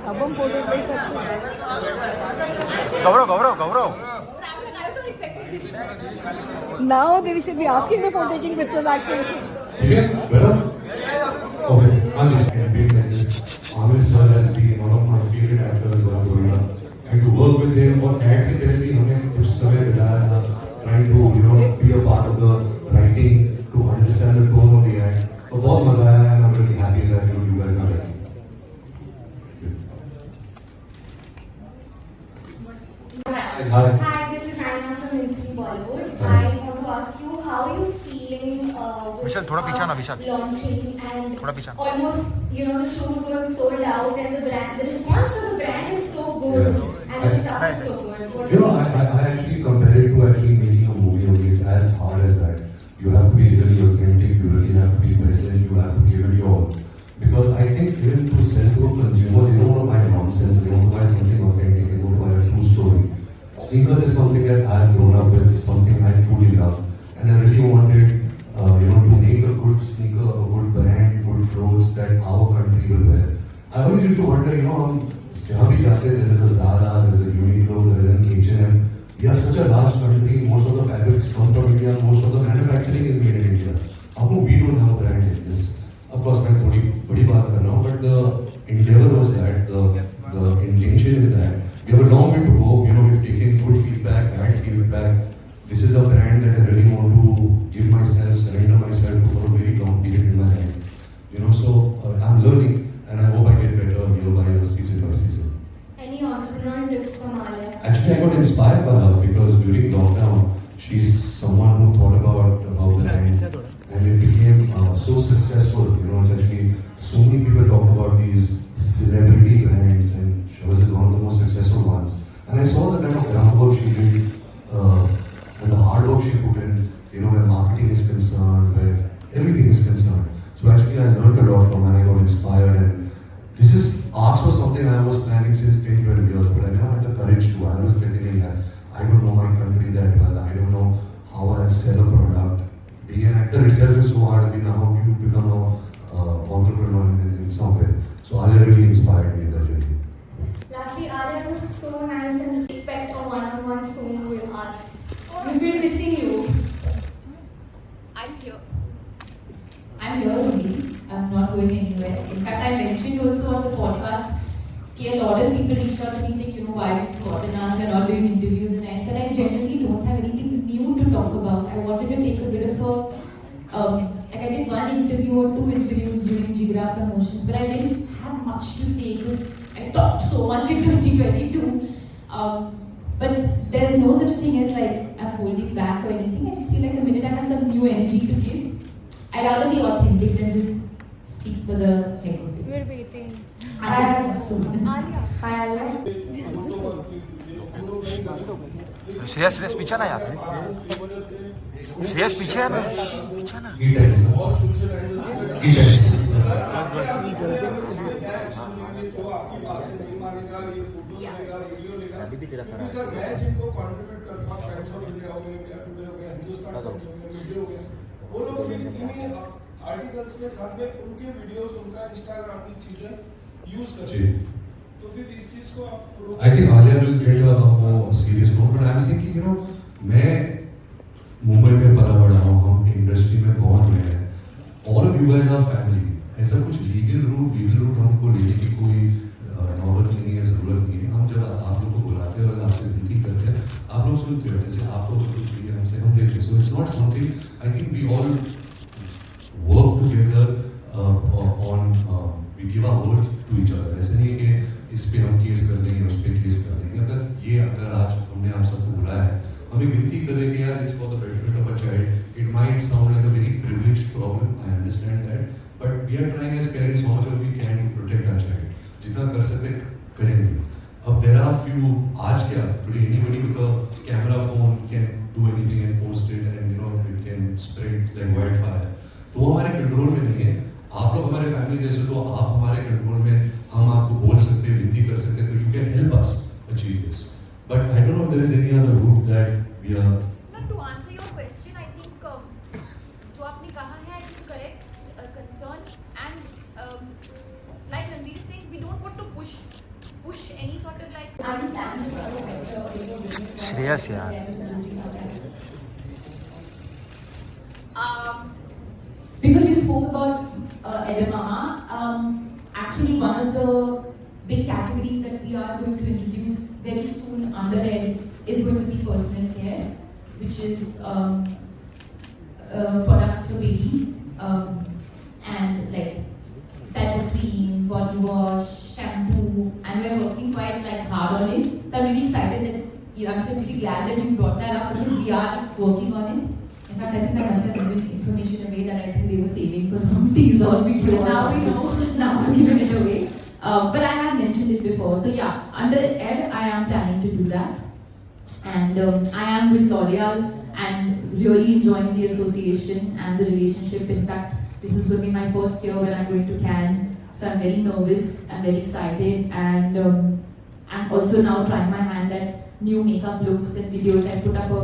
अब हम फोटो ले सकते हैं। गौरव Now they should be asking me for taking pictures actually. Okay, better? Okay, Anjali, being like this, Amir sir has been one of my favorite actors when I was growing up. And to work with him और act के पहले भी हमने कुछ समय बिताया था trying to be a part of the writing, to understand the tone of the act. तो बहुत मजा आया and I'm really happy that you guys are ready. Hi. Hi, this is Anna from Instant Bollywood. I want to ask you, how are you feeling Vishal, थोड़ा पीछे आना, Vishal. launching and थोड़ा पीछे आना. almost, the shows going sold out and the response to the brand is so good and the stuff is so good. I actually compare it to actually making a movie. Okay, it's as hard as that. You have to be really authentic. You really have to be present. You have to give it your all. Because I think even to sell to a consumer, they don't want to buy nonsense. They want to buy something authentic. They want to buy a true story. Sneakers is something that I've grown up with, something I truly love, and I really wanted, to make a good sneaker, a good brand, good clothes that our country will wear. I always used to wonder, जहाँ भी जाते, there is a Zara, there is a Uniqlo, there is an H&M. We are such a large country. Most of the fabrics come from India. Most of the manufacturing is made in India. How come we don't have a brand like this? Of course, मैं थोड़ी बड़ी बात कर रहा हूँ, but the endeavor was that, the intention is that. We have a long way to go. We've taken good feedback, bad feedback. This is a brand that I really want to give myself, surrender myself to for a very long period in my life. So I'm learning, and I hope I get better year by year, season by season. Any entrepreneurial tips from Alia? Actually, I got inspired by her because during lockdown, she's someone who thought about her brand, and it became so successful. Actually, so many people talk about these celebrity brands, and she was one of the most successful ones. And I saw the kind of groundwork she did, and the hard work she put in, where marketing is concerned, where everything is concerned. So actually, I learned a lot from her. I got inspired, and arts was something I was planning since 10-12 years, but I never had the courage to. I was thinking that I don't know my country that well. I don't know how I'll sell a product. Being an actor itself is so hard. How you become an entrepreneur in some way. So Alia really inspired me in that journey. Lastly, Alia was so nice and expect a one-on-one soon with us. We've been missing you. I'm here. I'm here only. I'm not going anywhere. In fact, I mentioned also on the podcast that a lot of people reached out to me saying, why you've forgotten us, you're not doing interviews. And I said, I genuinely don't have anything new to talk about. I wanted to take a bit of a, I did one interview or two interviews during Jigra promotions, but I didn't have much to say because I talked so much in 2022. But there's no such thing as I'm holding back or anything. I just feel like the minute I have some new energy to give, I'd rather be authentic than just speak for the heck of it. We're waiting. Hi, soon. Alia. Hi, Alia. Shreyas पीछे ना यार. श्रेयस पीछे है ना. अभी भी तेरा सारा वो लोग फिर इन्हीं आर्टिकल्स के साथ में उनके वीडियोस, उनका इंस्टाग्राम की चीजें यूज करते हैं. तो फिर इस चीज को आप I think Alia will get a more serious note, but I'm saying कि मैं मुंबई में पला बड़ा हूँ, हम इंडस्ट्री में बहुत में हैं. All of you guys are family. ऐसा कुछ लीगल रूट हमको लेने की कोई नौबत नहीं है, जरूरत नहीं है. हम जब आप लोग को बुलाते हैं और आपसे विनती करते हैं, आप लोग सुनते हो. जैसे आप लोग सुनते हैं हमसे, हम देखते हैं. So it's not something. I think we all work together on we give our words to each other. ऐसे नहीं है कि इस पे हम केस कर देंगे, उस पे केस कर देंगे. अगर आज हमने आप सबको बुलाया है, हमें विनती कर रहे हैं कि यार it's for the benefit of a child. It might sound like a very privileged problem. I understand that, but we are trying as parents how much we can to protect our child. जितना कर सकते करेंगे. अब there are few आज क्या today anybody with a camera phone can do anything and post it, and it can spread like wildfire. तो वो हमारे कंट्रोल में नहीं है. आप लोग हमारे फैमिली जैसे, तो आप हमारे कंट्रोल में, हम आपको बोल सकते हैं, विनती कर सकते हैं, तो you can help us achieve this. But I don't know if there is any other route that we are. No, to answer your question, I think जो आपने कहा है, I think correct concern, and Shreyas यार. Because you spoke about Edamama, actually one of the big categories that we are going to introduce very soon under Ed is going to be personal care, which is products for babies and like diaper cream, body wash, shampoo, and we're working quite like hard on it. So I'm really excited that I'm so really glad that you brought that up because we are working on it. In fact, I think I must have given information away that I think they were saving for some teaser video. Now we know. Now I've given it away. But I have mentioned it before. So yeah, under Ed, I am planning to do that. And I am with L'Oreal and really enjoying the association and the relationship. In fact, this is going to be my first year when I'm going to Cannes. So I'm very nervous, I'm very excited. And I'm also now trying my hand at new makeup looks and videos. I put up a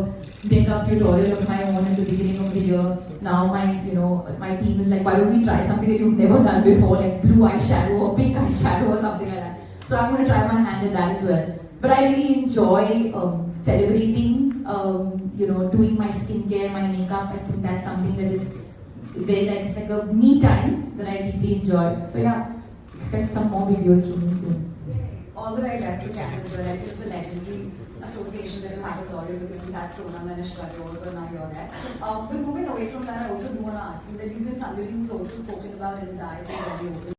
makeup tutorial of my own at the beginning of the year. Now my team is like, why don't we try something that you've never done before, like blue eyeshadow or pink eyeshadow or something like that. So I'm going to try my hand at that as well. But I really enjoy celebrating, doing my skincare, my makeup. I think that's something that is very it's like a me time that I deeply enjoy. So yeah, expect some more videos from me soon. All the very best to Cannes as well. I think it's a legendary association that you had with L'Oreal because we've had Sonam and Aishwarya also, now you're there. But moving away from that, I also do want to ask you that you've been somebody who's also spoken about anxiety very openly.